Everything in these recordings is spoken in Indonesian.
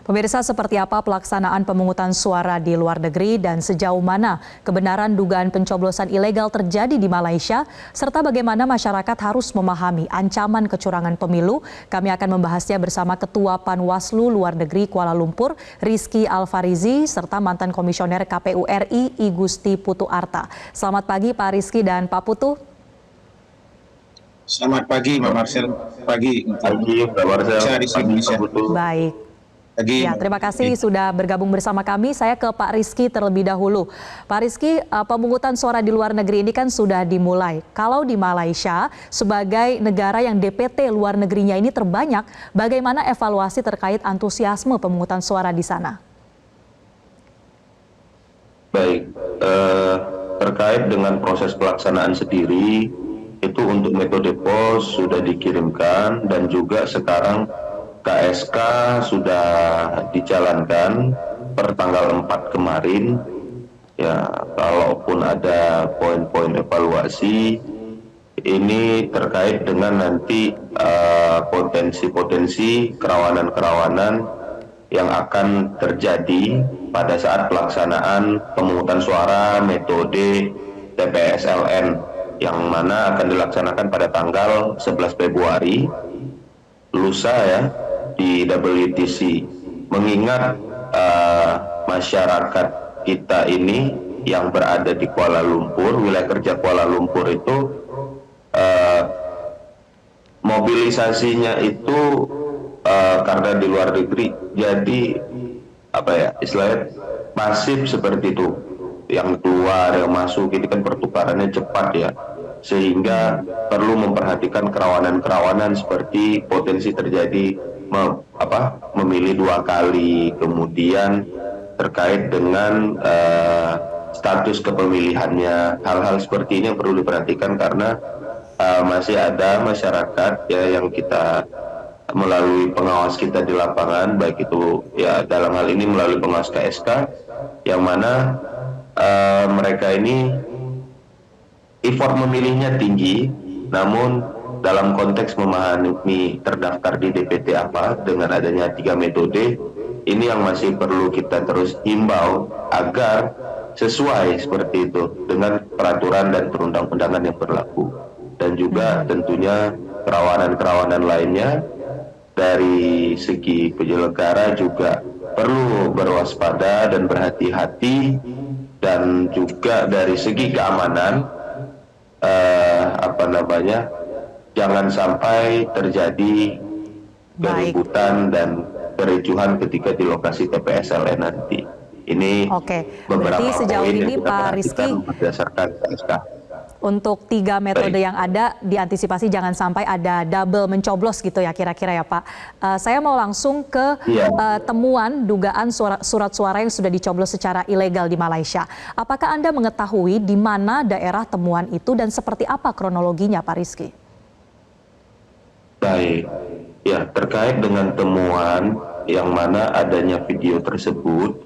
Pemirsa, seperti apa pelaksanaan pemungutan suara di luar negeri dan sejauh mana kebenaran dugaan pencoblosan ilegal terjadi di Malaysia, serta bagaimana masyarakat harus memahami ancaman kecurangan pemilu? Kami akan membahasnya bersama Ketua Panwaslu Luar Negeri Kuala Lumpur, Rizky Alfarizi, serta mantan Komisioner KPU RI, I Gusti Putu Arta. Selamat pagi Pak Rizky dan Pak Putu. Selamat pagi, Mbak Marcel. Pagi, Mbak Marcel. Baik. Ya, terima kasih sudah bergabung bersama kami. Saya ke Pak Rizky terlebih dahulu. Pak Rizky, pemungutan suara di luar negeri ini kan sudah dimulai. Kalau di Malaysia, sebagai negara yang DPT luar negerinya ini terbanyak, bagaimana evaluasi terkait antusiasme pemungutan suara di sana? Baik, terkait dengan proses pelaksanaan sendiri, itu untuk metode pos sudah dikirimkan dan juga sekarang KSK sudah dijalankan per tanggal 4 kemarin. Ya, kalaupun ada poin-poin evaluasi, ini terkait dengan nanti potensi-potensi kerawanan-kerawanan yang akan terjadi pada saat pelaksanaan pemungutan suara metode TPSLN yang mana akan dilaksanakan pada tanggal 11 Februari lusa ya di WTC. Mengingat masyarakat kita ini yang berada di Kuala Lumpur, wilayah kerja Kuala Lumpur itu mobilisasinya itu karena di luar negeri jadi istilahnya pasif seperti itu, yang keluar yang masuk ini kan pertukarannya cepat ya, sehingga perlu memperhatikan kerawanan-kerawanan seperti potensi terjadi memilih 2 kali, kemudian terkait dengan status kepemilihannya. Hal-hal seperti ini yang perlu diperhatikan karena masih ada masyarakat ya yang kita melalui pengawas kita di lapangan, baik itu ya dalam hal ini melalui pengawas KSK, yang mana mereka ini effort memilihnya tinggi, namun dalam konteks memahami terdaftar di DPT apa dengan adanya 3 metode, ini yang masih perlu kita terus himbau agar sesuai seperti itu dengan peraturan dan perundang-undangan yang berlaku. Dan juga tentunya kerawanan-kerawanan lainnya dari segi penyelenggara juga perlu berwaspada dan berhati-hati, dan juga dari segi keamanan jangan sampai terjadi keributan dan kericuhan ketika di lokasi TPSLN nanti. Ini beberapa berarti sejauh poin ini yang kita Pak Rizky, berdasarkan KSK. Untuk 3 metode yang ada diantisipasi jangan sampai ada double mencoblos gitu ya kira-kira ya Pak. Saya mau langsung ke temuan dugaan surat suara yang sudah dicoblos secara ilegal di Malaysia. Apakah Anda mengetahui di mana daerah temuan itu dan seperti apa kronologinya Pak Rizky? Baik, ya terkait dengan temuan yang mana adanya video tersebut,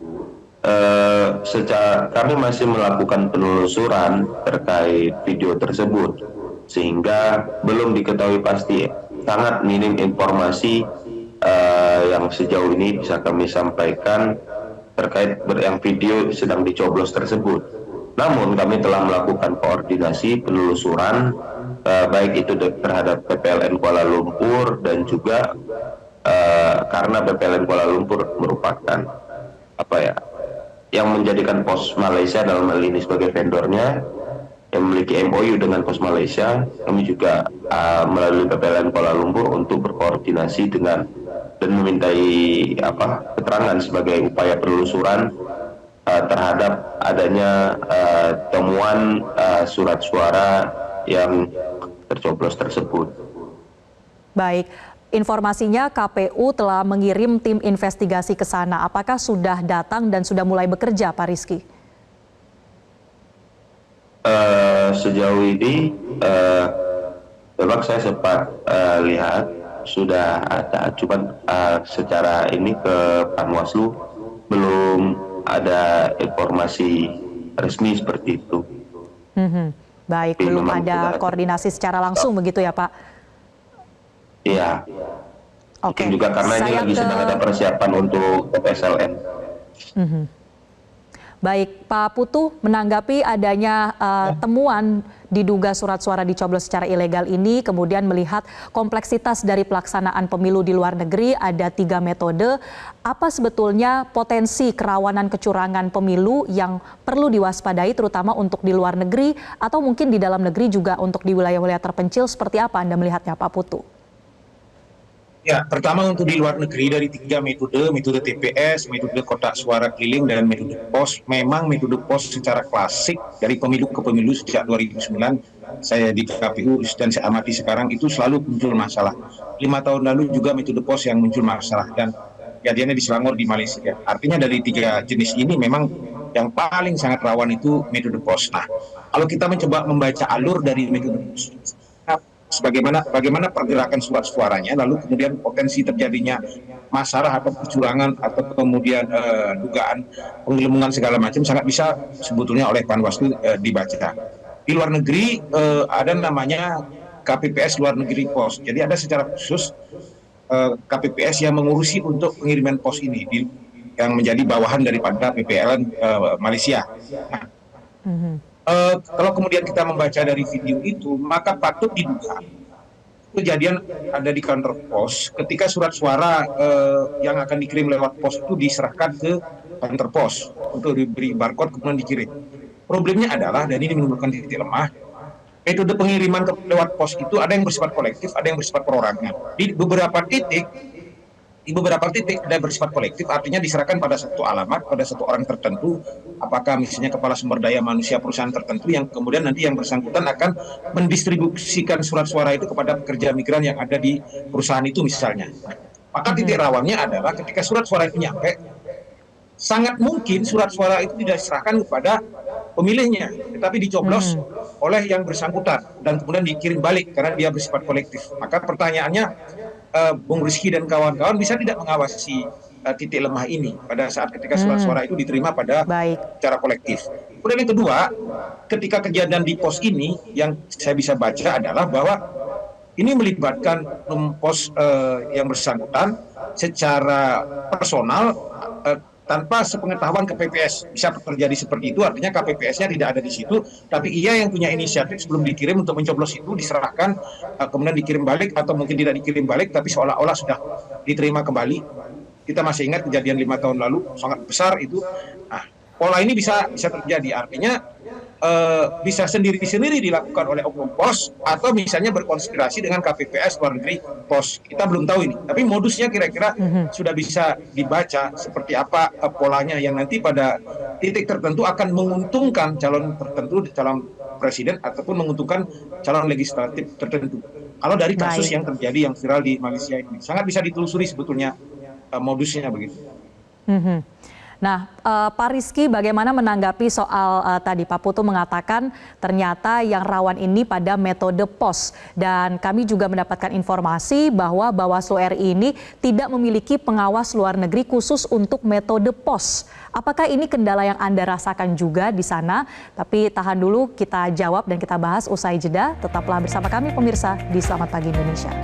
kami masih melakukan penelusuran terkait video tersebut, sehingga belum diketahui pasti. Sangat minim informasi yang sejauh ini bisa kami sampaikan terkait yang video sedang dicoblos tersebut. Namun kami telah melakukan koordinasi penelusuran baik itu terhadap PPLN Kuala Lumpur dan juga karena PPLN Kuala Lumpur merupakan yang menjadikan Pos Malaysia dalam hal ini sebagai vendornya, yang memiliki MOU dengan Pos Malaysia. Kami juga melalui PPLN Kuala Lumpur untuk berkoordinasi dengan dan memintai keterangan sebagai upaya penelusuran terhadap adanya temuan surat suara yang tercoblos tersebut. Baik. Informasinya KPU telah mengirim tim investigasi ke sana. Apakah sudah datang dan sudah mulai bekerja, Pak Rizky? Sejauh ini, memang saya sempat lihat sudah ada, cuman secara ini ke Panwaslu belum ada informasi resmi seperti itu. Baik, belum ada koordinasi secara langsung begitu ya Pak? Iya. Oke. Mungkin juga karena ini Saya lagi sedang ada persiapan untuk PSLN. Baik, Pak Putu, menanggapi adanya temuan diduga surat suara dicoblos secara ilegal ini, kemudian melihat kompleksitas dari pelaksanaan pemilu di luar negeri, ada 3 metode. Apa sebetulnya potensi kerawanan kecurangan pemilu yang perlu diwaspadai, terutama untuk di luar negeri, atau mungkin di dalam negeri juga untuk di wilayah-wilayah terpencil, seperti apa Anda melihatnya, Pak Putu? Ya, pertama untuk di luar negeri dari 3 metode TPS, metode kotak suara keliling, dan metode pos. Memang metode pos secara klasik dari pemilu ke pemilu sejak 2009, saya di KPU dan saya amati sekarang itu selalu muncul masalah. 5 tahun lalu juga metode pos yang muncul masalah, dan kejadiannya di Selangor di Malaysia. Artinya dari 3 jenis ini memang yang paling sangat rawan itu metode pos. Nah, kalau kita mencoba membaca alur dari metode pos, bagaimana pergerakan surat suaranya, lalu kemudian potensi terjadinya masalah atau kecurangan atau kemudian dugaan penggelembungan segala macam sangat bisa sebetulnya oleh Panwaslu dibaca. Di luar negeri ada namanya KPPS luar negeri pos. Jadi ada secara khusus KPPS yang mengurusi untuk pengiriman pos ini yang menjadi bawahan daripada PPLN Malaysia. Nah, kalau kemudian kita membaca dari video itu, maka patut diduga kejadian ada di kantor pos ketika surat suara yang akan dikirim lewat pos itu diserahkan ke kantor pos untuk diberi barcode kemudian dikirim. Problemnya adalah, dan ini menimbulkan titik lemah, metode pengiriman lewat pos itu ada yang bersifat kolektif, ada yang bersifat perorangan. Di beberapa titik ada bersifat kolektif, artinya diserahkan pada satu alamat, pada satu orang tertentu, apakah misalnya kepala sumber daya manusia perusahaan tertentu, yang kemudian nanti yang bersangkutan akan mendistribusikan surat suara itu kepada pekerja migran yang ada di perusahaan itu misalnya. Maka titik rawannya adalah ketika surat suara itu nyampe, sangat mungkin surat suara itu tidak diserahkan kepada pemilihnya, tetapi dicoblos oleh yang bersangkutan dan kemudian dikirim balik karena dia bersifat kolektif. Maka pertanyaannya, Bung Rizky dan kawan-kawan bisa tidak mengawasi titik lemah ini pada saat ketika surat suara itu diterima pada cara kolektif. Kemudian yang kedua, ketika kejadian di pos ini yang saya bisa baca adalah bahwa ini melibatkan pos yang bersangkutan secara personal tanpa sepengetahuan KPPS. Bisa terjadi seperti itu, artinya KPPS-nya tidak ada di situ, tapi ia yang punya inisiatif sebelum dikirim untuk mencoblos itu diserahkan, kemudian dikirim balik, atau mungkin tidak dikirim balik, tapi seolah-olah sudah diterima kembali. Kita masih ingat kejadian 5 tahun lalu, sangat besar itu. Nah, pola ini bisa terjadi, artinya bisa sendiri-sendiri dilakukan oleh oknum pos, atau misalnya berkonspirasi dengan KPPS luar negeri pos. Kita belum tahu ini, tapi modusnya kira-kira sudah bisa dibaca seperti apa polanya yang nanti pada titik tertentu akan menguntungkan calon tertentu, calon presiden, ataupun menguntungkan calon legislatif tertentu. Kalau dari kasus yang terjadi yang viral di Malaysia ini, sangat bisa ditelusuri sebetulnya modusnya begitu. Nah, Pak Rizky, bagaimana menanggapi soal tadi Pak Putu mengatakan ternyata yang rawan ini pada metode pos, dan kami juga mendapatkan informasi bahwa Bawaslu RI ini tidak memiliki pengawas luar negeri khusus untuk metode pos. Apakah ini kendala yang Anda rasakan juga di sana? Tapi tahan dulu, kita jawab dan kita bahas usai jeda. Tetaplah bersama kami pemirsa di Selamat Pagi Indonesia.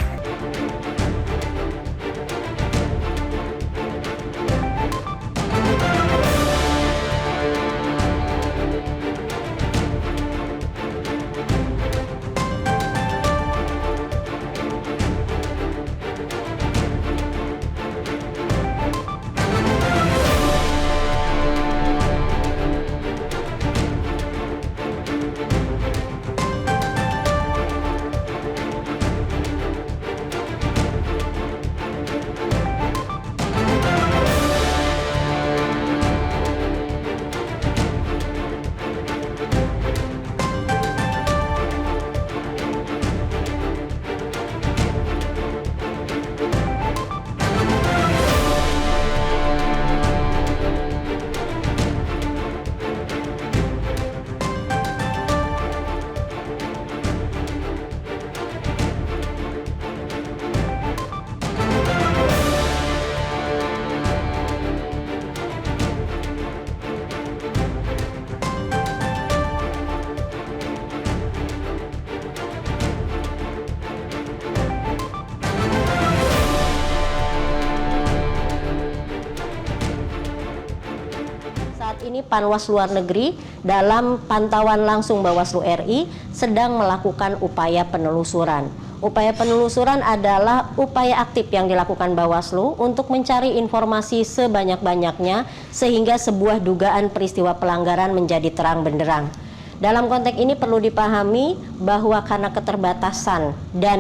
Saat ini Panwas Luar Negeri dalam pantauan langsung Bawaslu RI sedang melakukan upaya penelusuran. Upaya penelusuran adalah upaya aktif yang dilakukan Bawaslu untuk mencari informasi sebanyak-banyaknya sehingga sebuah dugaan peristiwa pelanggaran menjadi terang benderang. Dalam konteks ini perlu dipahami bahwa karena keterbatasan dan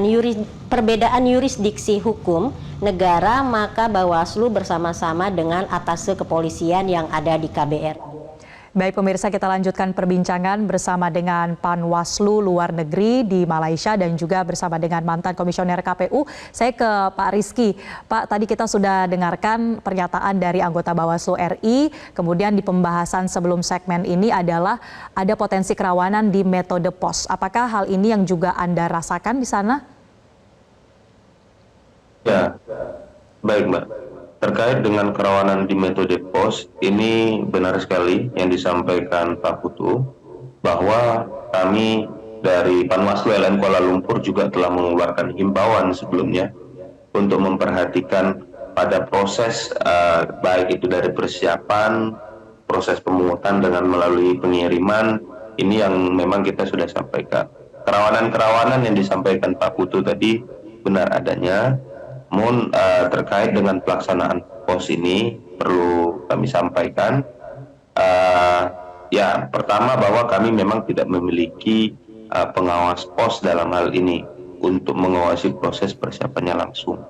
perbedaan yurisdiksi hukum negara, maka Bawaslu bersama-sama dengan Atase Kepolisian yang ada di KBRI. Baik pemirsa, kita lanjutkan perbincangan bersama dengan Panwaslu Luar Negeri di Malaysia dan juga bersama dengan mantan komisioner KPU. Saya ke Pak Rizky. Pak, tadi kita sudah dengarkan pernyataan dari anggota Bawaslu RI, kemudian di pembahasan sebelum segmen ini adalah ada potensi kerawanan di metode POS. Apakah hal ini yang juga Anda rasakan di sana? Ya, baik Mbak. Terkait dengan kerawanan di metode POS, ini benar sekali yang disampaikan Pak Putu, bahwa kami dari Panwaslu LN Kuala Lumpur juga telah mengeluarkan himbauan sebelumnya untuk memperhatikan pada proses baik itu dari persiapan, proses pemungutan dengan melalui pengiriman, ini yang memang kita sudah sampaikan. Kerawanan-kerawanan yang disampaikan Pak Putu tadi benar adanya. Namun terkait dengan pelaksanaan POS ini perlu kami sampaikan, ya pertama bahwa kami memang tidak memiliki pengawas POS dalam hal ini untuk mengawasi proses persiapannya langsung.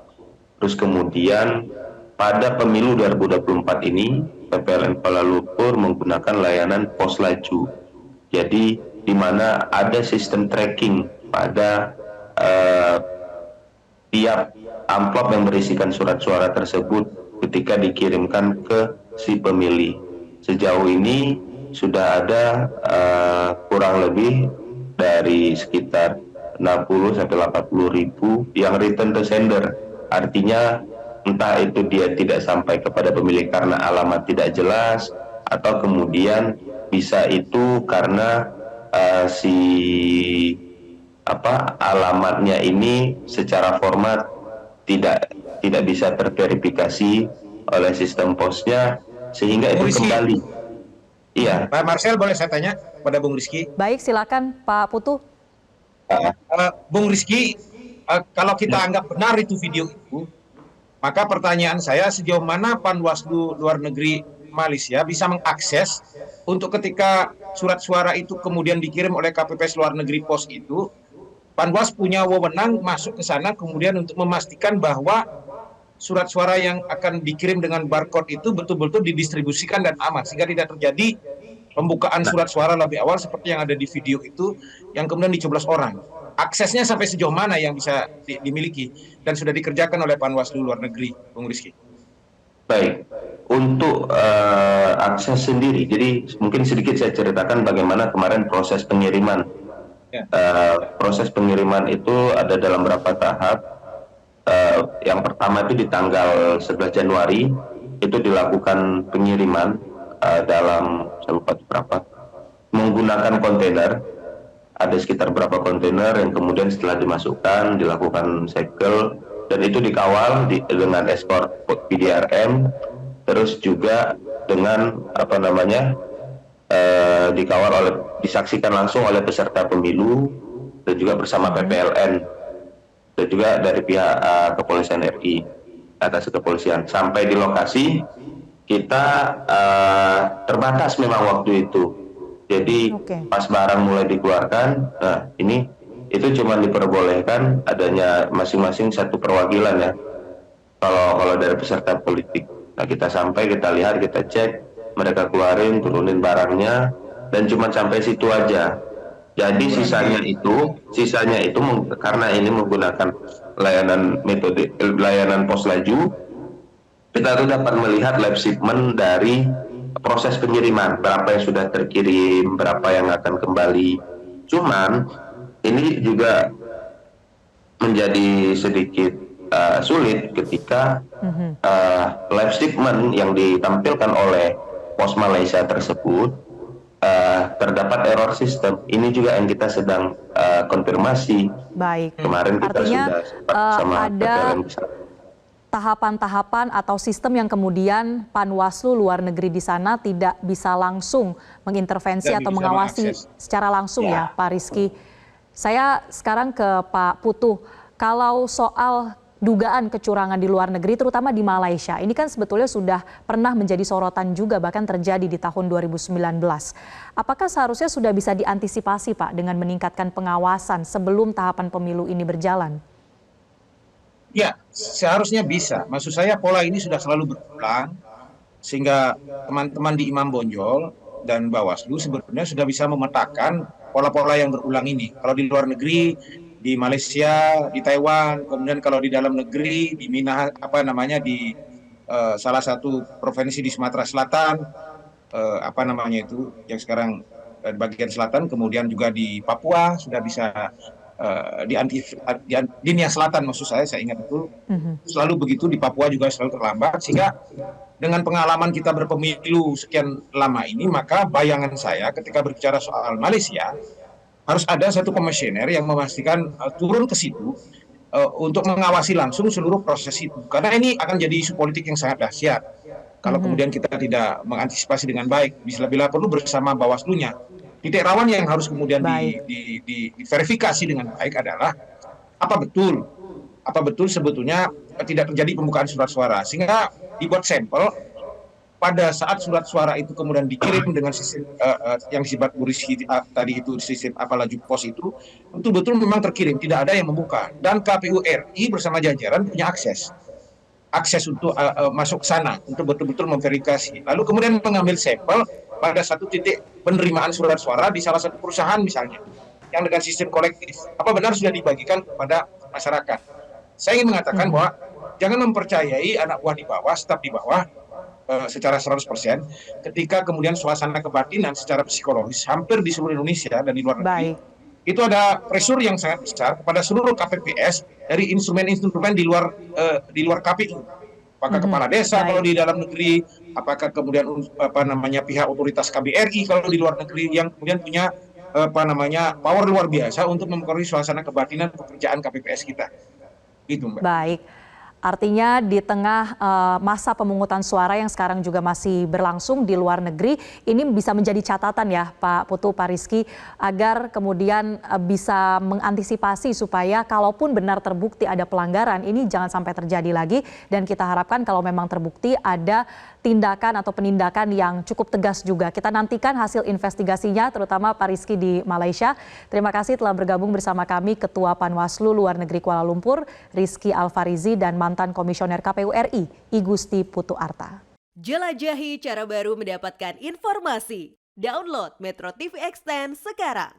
Terus kemudian pada pemilu 2024 ini PPLN Kuala Lumpur menggunakan layanan POS Laju. Jadi di mana ada sistem tracking pada tiap amplop yang berisikan surat suara tersebut ketika dikirimkan ke si pemilih. Sejauh ini sudah ada kurang lebih dari sekitar 60 sampai 80 ribu yang return to sender. Artinya entah itu dia tidak sampai kepada pemilih karena alamat tidak jelas, atau kemudian bisa itu karena alamatnya ini secara format tidak bisa terverifikasi oleh sistem POS-nya sehingga itu kembali. Iya. Pak Marcel, boleh saya tanya pada Bung Rizky? Baik, silakan Pak Putu. Bung Rizky, kalau kita anggap benar itu video itu, maka pertanyaan saya sejauh mana Panwaslu Luar Negeri Malaysia bisa mengakses untuk ketika surat suara itu kemudian dikirim oleh KPPS Luar Negeri POS itu, Panwas punya wewenang masuk ke sana kemudian untuk memastikan bahwa surat suara yang akan dikirim dengan barcode itu betul-betul didistribusikan dan aman sehingga tidak terjadi pembukaan surat suara lebih awal seperti yang ada di video itu yang kemudian dicoblos orang. Aksesnya sampai sejauh mana yang bisa dimiliki dan sudah dikerjakan oleh Panwaslu Luar Negeri, Bung Rizky? Baik, untuk akses sendiri, jadi mungkin sedikit saya ceritakan bagaimana kemarin proses pengiriman. Proses pengiriman itu ada dalam beberapa tahap. Yang pertama itu di tanggal 11 Januari itu dilakukan pengiriman dalam, saya lupa berapa, menggunakan kontainer. Ada sekitar berapa kontainer yang kemudian setelah dimasukkan dilakukan segel dan itu dikawal dengan escort PDRM, terus juga dengan disaksikan langsung oleh peserta pemilu dan juga bersama PPLN dan juga dari pihak Kepolisian RI, Atase Kepolisian. Sampai di lokasi kita terbatas memang waktu itu. Jadi pas barang mulai dikeluarkan, nah itu cuma diperbolehkan adanya masing-masing satu perwakilan ya. Kalau dari peserta politik. Nah kita sampai, kita lihat, kita cek, mereka keluarin, turunin barangnya, dan cuma sampai situ aja. Jadi sisanya itu karena ini menggunakan layanan POS Laju, kita tuh dapat melihat live shipment dari proses pengiriman, berapa yang sudah terkirim, berapa yang akan kembali. Cuman ini juga menjadi sedikit sulit ketika live shipment yang ditampilkan oleh POS Malaysia tersebut terdapat error sistem. Ini juga yang kita sedang konfirmasi. Baik. Kemarin kita artinya sudah sama ada PPLN. tahapan-tahapan atau sistem yang kemudian Panwaslu luar negeri di sana tidak bisa langsung mengintervensi Dan atau bisa mengawasi mengakses. secara langsung Ya. ya, Pak Rizky. Saya sekarang ke Pak Putu, kalau soal dugaan kecurangan di luar negeri, terutama di Malaysia, ini kan sebetulnya sudah pernah menjadi sorotan juga, bahkan terjadi di tahun 2019. Apakah seharusnya sudah bisa diantisipasi, Pak, dengan meningkatkan pengawasan sebelum tahapan pemilu ini berjalan? Ya, seharusnya bisa. Maksud saya pola ini sudah selalu berulang, sehingga teman-teman di Imam Bonjol dan Bawaslu sebetulnya sudah bisa memetakan pola-pola yang berulang ini. Kalau di luar negeri, di Malaysia, di Taiwan, kemudian kalau di dalam negeri, di di salah satu provinsi di Sumatera Selatan, yang sekarang bagian selatan, kemudian juga di Papua sudah bisa di Nia Selatan, maksud saya ingat itu selalu begitu, di Papua juga selalu terlambat, sehingga dengan pengalaman kita berpemilu sekian lama ini, maka bayangan saya ketika berbicara soal Malaysia harus ada satu komisioner yang memastikan turun ke situ untuk mengawasi langsung seluruh proses itu, karena ini akan jadi isu politik yang sangat dahsyat kalau kemudian kita tidak mengantisipasi dengan baik. Bila perlu bersama Bawaslu-nya. Titik rawan yang harus kemudian diverifikasi dengan baik adalah apa betul sebetulnya tidak terjadi pembukaan surat suara, sehingga dibuat sampel pada saat surat suara itu kemudian dikirim dengan sistem yang disebut Bu Rizky tadi itu, sistem laju pos itu betul-betul memang terkirim, tidak ada yang membuka, dan KPU RI bersama jajaran punya akses untuk masuk ke sana untuk betul-betul memverifikasi, lalu kemudian mengambil sampel pada satu titik penerimaan surat suara di salah satu perusahaan misalnya, yang dengan sistem kolektif, apa benar sudah dibagikan kepada masyarakat. Saya ingin mengatakan bahwa jangan mempercayai anak buah di bawah, staf di bawah secara 100%, ketika kemudian suasana kebatinan secara psikologis hampir di seluruh Indonesia dan di luar negeri, itu ada pressure yang sangat besar kepada seluruh KPPS dari instrumen-instrumen di luar KPU. Apakah kepala desa kalau di dalam negeri, apakah kemudian pihak otoritas KBRI kalau di luar negeri, yang kemudian punya power luar biasa untuk mempengaruhi suasana kebatinan pekerjaan KPPS kita. Gitu, Mbak. Baik. Artinya di tengah masa pemungutan suara yang sekarang juga masih berlangsung di luar negeri, ini bisa menjadi catatan ya Pak Putu, Pak Rizky, agar kemudian bisa mengantisipasi supaya kalaupun benar terbukti ada pelanggaran, ini jangan sampai terjadi lagi, dan kita harapkan kalau memang terbukti ada tindakan atau penindakan yang cukup tegas juga. Kita nantikan hasil investigasinya, terutama Pak Rizky di Malaysia. Terima kasih telah bergabung bersama kami Ketua Panwaslu Luar Negeri Kuala Lumpur, Rizky Alfarizi, dan mantan Komisioner KPU RI, Igusti Putu Arta. Jelajahi cara baru mendapatkan informasi. Download Metro TV Extend sekarang.